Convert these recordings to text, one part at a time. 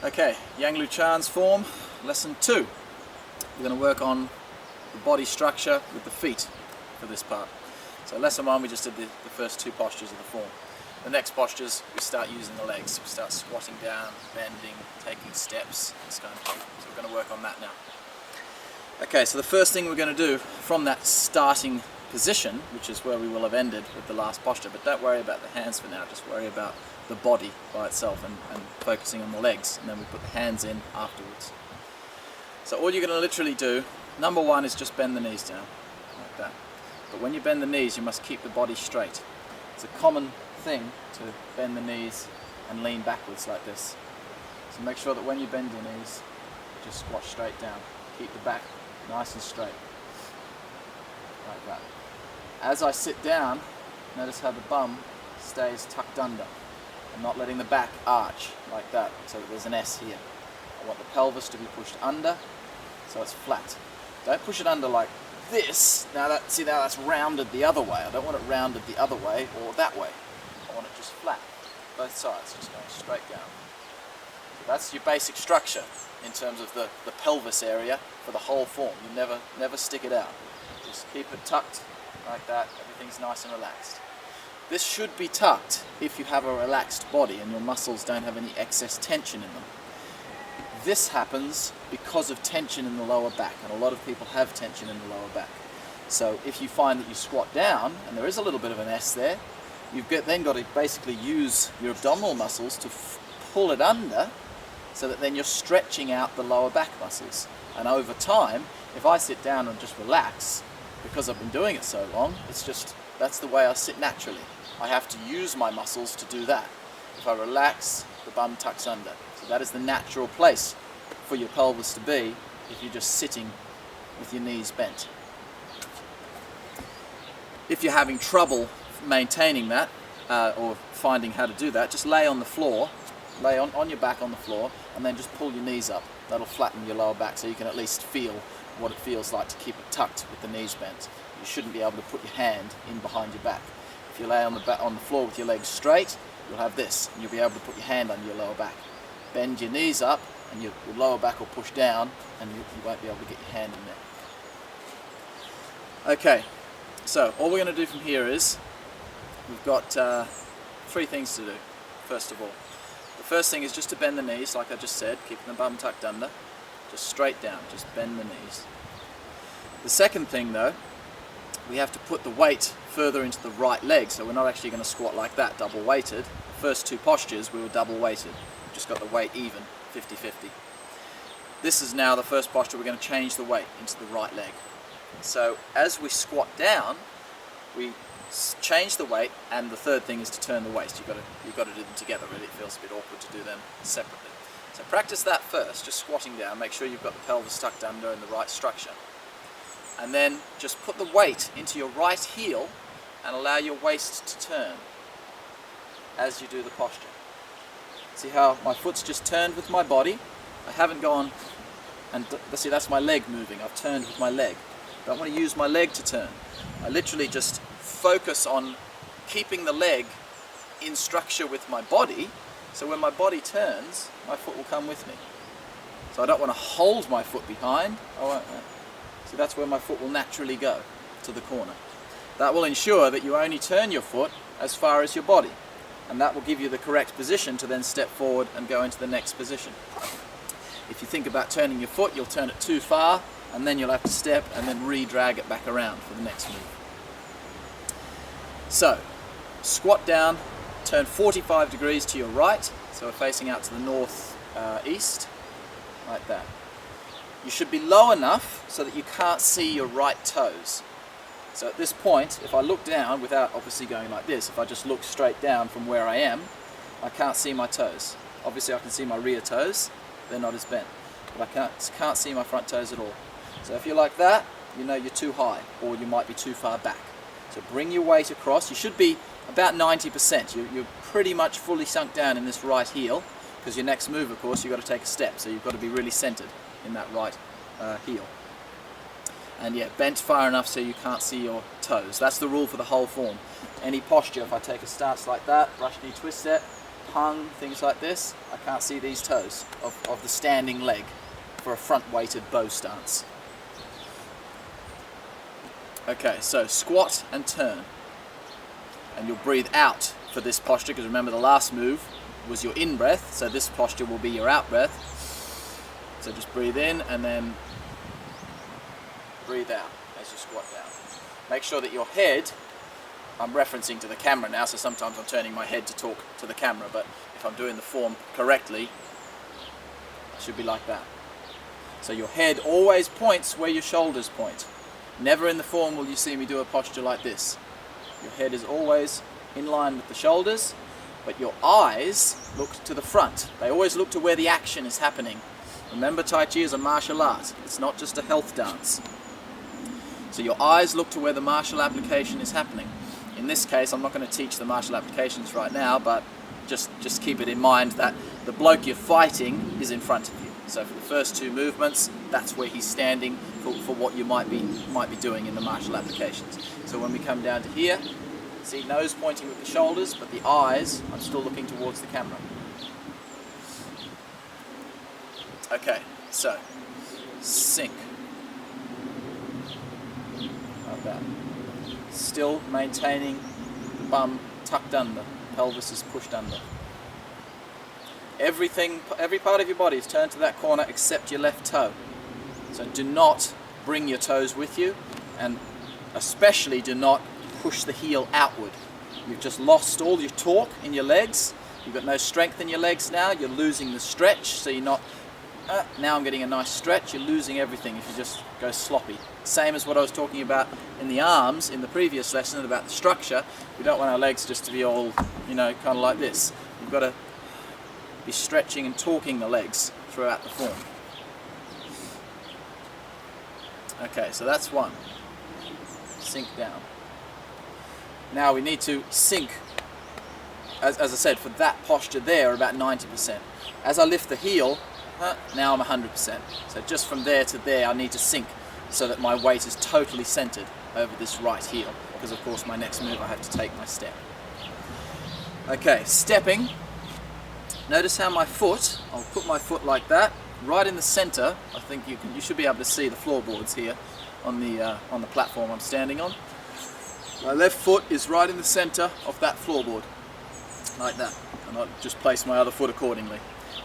Okay, Yang Lu Chan's form, lesson 2. We're going to work on the body structure with the feet for this part. So lesson 1 we just did the first 2 postures of the form. The next postures we start using the legs. We start squatting down, bending, taking steps, this kind of thing. So we're going to work on that now. Okay, so the first thing we're going to do from that starting position, which is where we will have ended with the last posture, but don't worry about the hands for now, just worry about the body by itself and focusing on the legs, and then we put the hands in afterwards. So all you're going to literally do, number 1 is just bend the knees down, like that. But when you bend the knees, you must keep the body straight. It's a common thing to bend the knees and lean backwards like this. So make sure that when you bend your knees, you just squat straight down. Keep the back nice and straight, like that. As I sit down, notice how the bum stays tucked under. I'm not letting the back arch like that, so that there's an S here. I want the pelvis to be pushed under, so it's flat. Don't push it under like this. Now that's rounded the other way. I don't want it rounded the other way or that way. I want it just flat, both sides, just going straight down. So that's your basic structure in terms of the pelvis area for the whole form. You never stick it out. Just keep it tucked like that. Everything's nice and relaxed. This should be tucked if you have a relaxed body and your muscles don't have any excess tension in them. This happens because of tension in the lower back, and a lot of people have tension in the lower back. So if you find that you squat down and there is a little bit of an S there, you've then got to basically use your abdominal muscles to pull it under, so that then you're stretching out the lower back muscles. And over time, if I sit down and just relax, because I've been doing it so long, that's the way I sit naturally. I have to use my muscles to do that. If I relax, the bum tucks under. So that is the natural place for your pelvis to be if you're just sitting with your knees bent. If you're having trouble maintaining that, or finding how to do that, just lay on the floor, lay on your back on the floor, and then just pull your knees up. That'll flatten your lower back so you can at least feel what it feels like to keep it tucked with the knees bent. You shouldn't be able to put your hand in behind your back. If you lay on the floor with your legs straight, you'll have this, and you'll be able to put your hand under your lower back. Bend your knees up, and your lower back will push down, and you won't be able to get your hand in there. Okay, so all we're going to do from here is, we've got 3 things to do, first of all. The first thing is just to bend the knees, like I just said, keeping the bum tucked under. Just straight down, just bend the knees. The second thing though, we have to put the weight further into the right leg, so we're not actually going to squat like that, double weighted. The first 2 postures we were double weighted. We've just got the weight even, 50-50. This is now the first posture, we're going to change the weight into the right leg. So as we squat down, we change the weight, and the third thing is to turn the waist. You've got to do them together, really. It feels a bit awkward to do them separately. So practice that first, just squatting down. Make sure you've got the pelvis tucked under in the right structure. And then just put the weight into your right heel and allow your waist to turn as you do the posture. See how my foot's just turned with my body? I haven't gone, and see, that's my leg moving. I've turned with my leg. I don't want to use my leg to turn. I literally just focus on keeping the leg in structure with my body, so when my body turns, my foot will come with me. So I don't want to hold my foot behind. So that's where my foot will naturally go, to the corner. That will ensure that you only turn your foot as far as your body, and that will give you the correct position to then step forward and go into the next position. If you think about turning your foot, you'll turn it too far, and then you'll have to step and then re-drag it back around for the next move. So, squat down, turn 45 degrees to your right, so we're facing out to the north east, like that. You should be low enough so that you can't see your right toes. So at this point, if I look down, without obviously going like this, if I just look straight down from where I am, I can't see my toes. Obviously I can see my rear toes, they're not as bent, but I can't see my front toes at all. So if you're like that, you know you're too high, or you might be too far back. So bring your weight across. You should be about 90%. You're pretty much fully sunk down in this right heel, because your next move, of course, you've got to take a step, so you've got to be really centered in that right heel. And yeah, bent far enough so you can't see your toes. That's the rule for the whole form. Any posture, if I take a stance like that, brush knee twist step, hung, things like this, I can't see these toes of the standing leg for a front weighted bow stance. Okay, so squat and turn. And you'll breathe out for this posture, because remember the last move was your in breath, so this posture will be your out breath. So just breathe in and then breathe out as you squat down. Make sure that your head, I'm referencing to the camera now, so sometimes I'm turning my head to talk to the camera, but if I'm doing the form correctly, it should be like that. So your head always points where your shoulders point. Never in the form will you see me do a posture like this. Your head is always in line with the shoulders, but your eyes look to the front. They always look to where the action is happening. Remember, Tai Chi is a martial art. It's not just a health dance. So your eyes look to where the martial application is happening. In this case, I'm not going to teach the martial applications right now, but just keep it in mind that the bloke you're fighting is in front of you. So for the first two movements, that's where he's standing for what you might be doing in the martial applications. So when we come down to here, see nose pointing with the shoulders, but the eyes, I'm still looking towards the camera. Okay, so sink. Like that. Still maintaining the bum tucked under, pelvis is pushed under. Every part of your body is turned to that corner except your left toe. So do not bring your toes with you, and especially do not push the heel outward. You've just lost all your torque in your legs. You've got no strength in your legs now. You're losing the stretch, so you're not, now I'm getting a nice stretch. You're losing everything if you just go sloppy. Same as what I was talking about in the arms in the previous lesson about the structure. We don't want our legs just to be all, kind of like this. You've got to be stretching and torquing the legs throughout the form. Okay, so that's one. Sink down. Now we need to sink, as I said, for that posture there, about 90%. As I lift the heel, now I'm 100%. So just from there to there, I need to sink so that my weight is totally centered over this right heel, because of course my next move I have to take my step. Okay, stepping. Notice how my foot, I'll put my foot like that, right in the center. I think you should be able to see the floorboards here on the platform I'm standing on. My left foot is right in the center of that floorboard, like that, and I'll just place my other foot accordingly.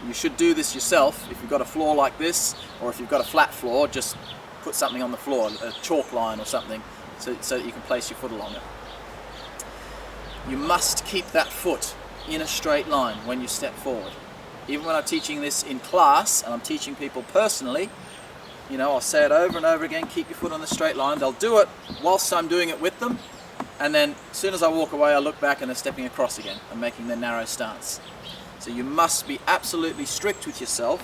You should do this yourself. If you've got a floor like this, or if you've got a flat floor, just put something on the floor, a chalk line or something, so that you can place your foot along it. You must keep that foot in a straight line when you step forward. Even when I'm teaching this in class, and I'm teaching people personally, I'll say it over and over again, keep your foot on the straight line. They'll do it whilst I'm doing it with them, and then as soon as I walk away, I look back and they're stepping across again and making their narrow stance. So you must be absolutely strict with yourself.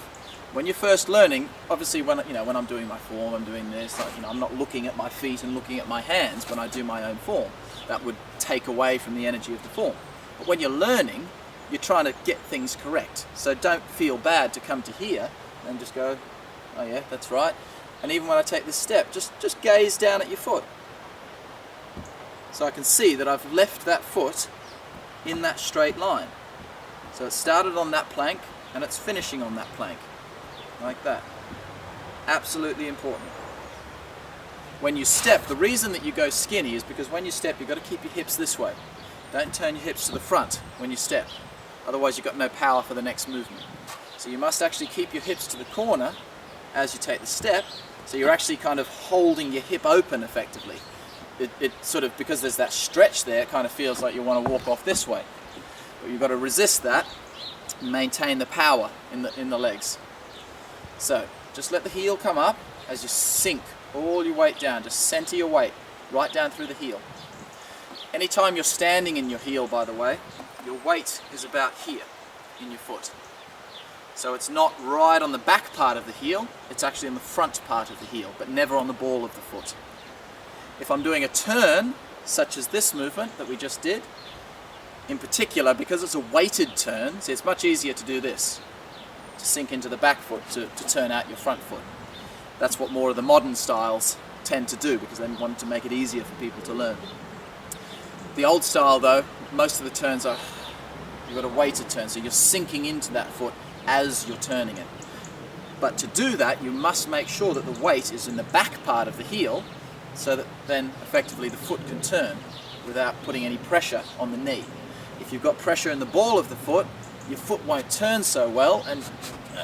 When you're first learning, obviously when I'm doing my form, I'm doing this, I'm not looking at my feet and looking at my hands when I do my own form. That would take away from the energy of the form. But when you're learning, you're trying to get things correct. So don't feel bad to come to here and just go, oh yeah, that's right. And even when I take this step, just gaze down at your foot. So I can see that I've left that foot in that straight line. So it started on that plank and it's finishing on that plank, like that. Absolutely important. When you step, the reason that you go skinny is because when you step, you've got to keep your hips this way. Don't turn your hips to the front when you step. Otherwise you've got no power for the next movement. So you must actually keep your hips to the corner as you take the step, so you're actually kind of holding your hip open effectively. It sort of, because there's that stretch there, it kind of feels like you want to walk off this way. But you've got to resist that and maintain the power in the legs. So just let the heel come up as you sink all your weight down. Just center your weight right down through the heel. Anytime you're standing in your heel, by the way, your weight is about here in your foot. So it's not right on the back part of the heel, it's actually on the front part of the heel, but never on the ball of the foot. If I'm doing a turn, such as this movement that we just did, in particular, because it's a weighted turn, see, it's much easier to do this, to sink into the back foot, to turn out your front foot. That's what more of the modern styles tend to do, because they want to make it easier for people to learn. The old style though, most of the turns are, You've got a weighted turn, so you're sinking into that foot as you're turning it. But to do that, you must make sure that the weight is in the back part of the heel, so that then effectively the foot can turn without putting any pressure on the knee. If you've got pressure in the ball of the foot, your foot won't turn so well, and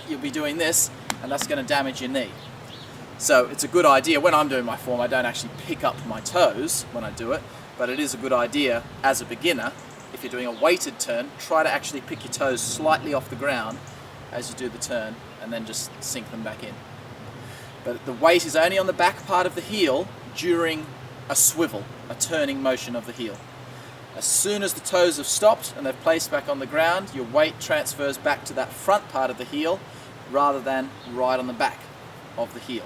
you'll be doing this, and that's going to damage your knee. So it's a good idea. When I'm doing my form, I don't actually pick up my toes when I do it, but it is a good idea as a beginner, if you're doing a weighted turn, try to actually pick your toes slightly off the ground as you do the turn, and then just sink them back in. But the weight is only on the back part of the heel during a swivel, a turning motion of the heel. As soon as the toes have stopped and they've placed back on the ground, your weight transfers back to that front part of the heel rather than right on the back of the heel.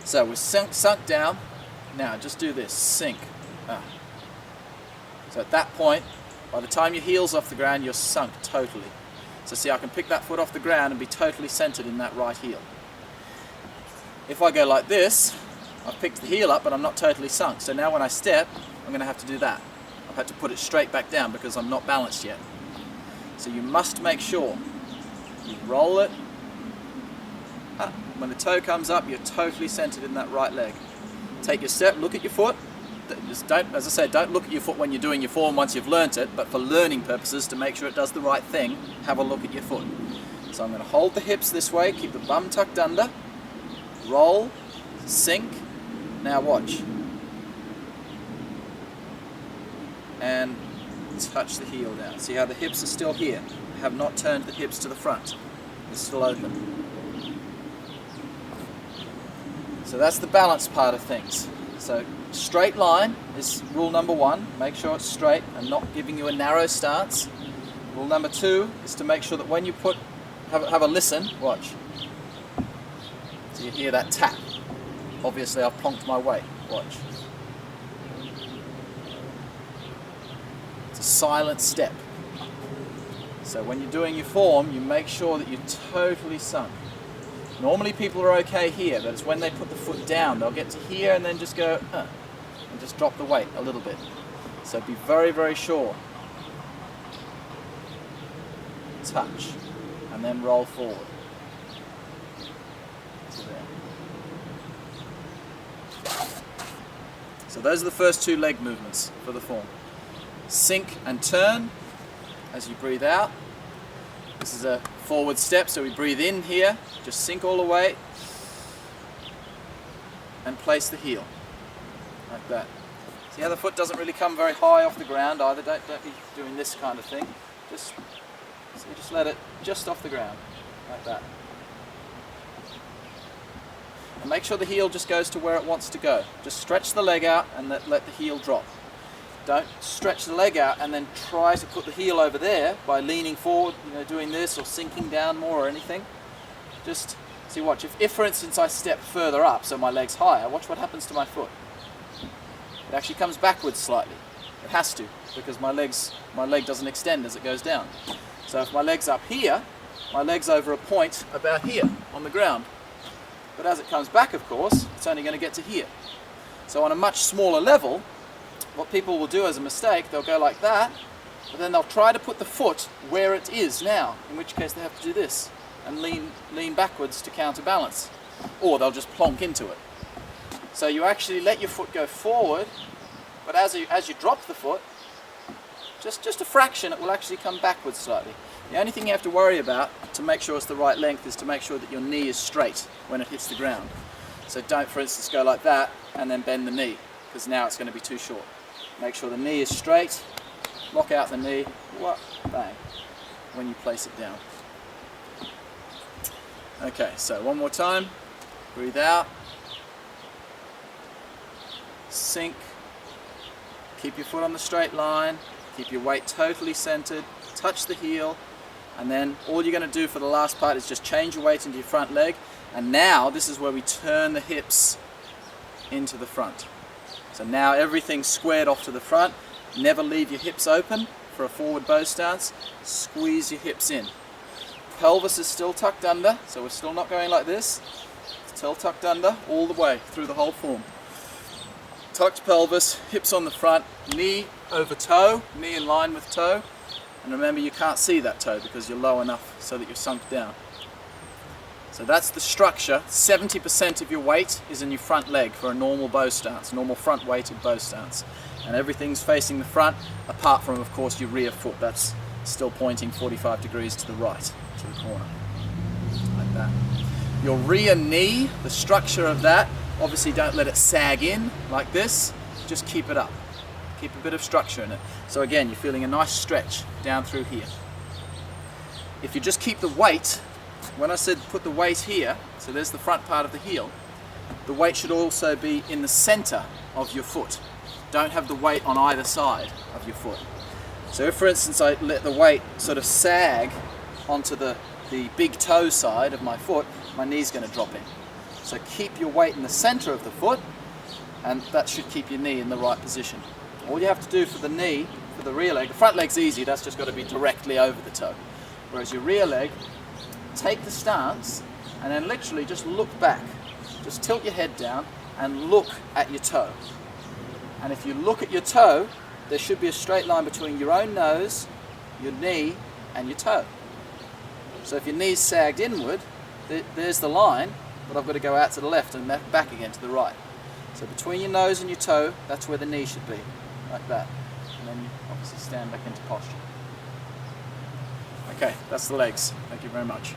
So we're sunk down. Now just do this, sink. So at that point, by the time your heel's off the ground, you're sunk totally. So see, I can pick that foot off the ground and be totally centered in that right heel. If I go like this, I've picked the heel up, but I'm not totally sunk. So now when I step, I'm going to have to do that. I've had to put it straight back down because I'm not balanced yet. So you must make sure you roll it. When the toe comes up, you're totally centered in that right leg. Take your step, look at your foot. Just don't, as I said, don't look at your foot when you're doing your form once you've learnt it, but for learning purposes, to make sure it does the right thing, have a look at your foot. So I'm going to hold the hips this way, keep the bum tucked under, roll, sink. Now watch. And touch the heel down. See how the hips are still here? I have not turned the hips to the front. They're still open. So that's the balance part of things. So straight line is rule number one. Make sure it's straight and not giving you a narrow stance. Rule number two is to make sure that when you put, have a listen, watch. So you hear that tap. Obviously I've plonked my weight, watch. It's a silent step. So when you're doing your form, you make sure that you're totally sunk. Normally people are okay here, but it's when they put the foot down, they'll get to here and then just go, and just drop the weight a little bit. So be very, very sure. Touch, and then roll forward. So there. So those are the first two leg movements for the form. Sink and turn as you breathe out. This is a forward step, so we breathe in here, just sink all the way, and place the heel, like that. See how the foot doesn't really come very high off the ground either, don't be doing this kind of thing. Just let it just off the ground, like that. And make sure the heel just goes to where it wants to go. Just stretch the leg out and let the heel drop. Don't stretch the leg out and then try to put the heel over there by leaning forward, doing this or sinking down more or anything. Just see, watch. If for instance I step further up, so my leg's higher, watch what happens to my foot. It actually comes backwards slightly. It has to, because my leg doesn't extend as it goes down. So if my leg's up here, my leg's over a point about here on the ground. But as it comes back, of course, it's only going to get to here. So on a much smaller level, what people will do as a mistake, they'll go like that, but then they'll try to put the foot where it is now, in which case they have to do this and lean backwards to counterbalance, or they'll just plonk into it. So you actually let your foot go forward, but as you drop the foot, just a fraction, it will actually come backwards slightly. The only thing you have to worry about to make sure it's the right length is to make sure that your knee is straight when it hits the ground. So don't, for instance, go like that and then bend the knee, because now it's going to be too short. Make sure the knee is straight, lock out the knee, bang, when you place it down. Okay, so one more time, breathe out, sink, keep your foot on the straight line, keep your weight totally centered, touch the heel, and then all you're going to do for the last part is just change your weight into your front leg, and now this is where we turn the hips into the front. So now everything's squared off to the front. Never leave your hips open for a forward bow stance. Squeeze your hips in. Pelvis is still tucked under, so we're still not going like this. It's still tucked under all the way through the whole form. Tucked pelvis, hips on the front, knee over toe, knee in line with toe. And remember, you can't see that toe because you're low enough so that you're sunk down. So that's the structure. 70% of your weight is in your front leg for a normal bow stance, normal front weighted bow stance. And everything's facing the front, apart from, of course, your rear foot. That's still pointing 45 degrees to the right, to the corner, like that. Your rear knee, the structure of that, obviously don't let it sag in like this, just keep it up. Keep a bit of structure in it. So again, you're feeling a nice stretch down through here. If you just keep the weight, when I said put the weight here, so there's the front part of the heel, the weight should also be in the center of your foot. Don't have the weight on either side of your foot. So if, for instance, I let the weight sort of sag onto the big toe side of my foot, my knee's going to drop in. So keep your weight in the center of the foot, and that should keep your knee in the right position. All you have to do for the knee, for the rear leg, the front leg's easy, that's just got to be directly over the toe. Whereas your rear leg, take the stance and then literally just look back. Just tilt your head down and look at your toe. And if you look at your toe, there should be a straight line between your own nose, your knee, and your toe. So if your knee's sagged inward, there's the line, but I've got to go out to the left and back again to the right. So between your nose and your toe, that's where the knee should be, like that. And then you obviously stand back into posture. Okay, that's the legs. Thank you very much.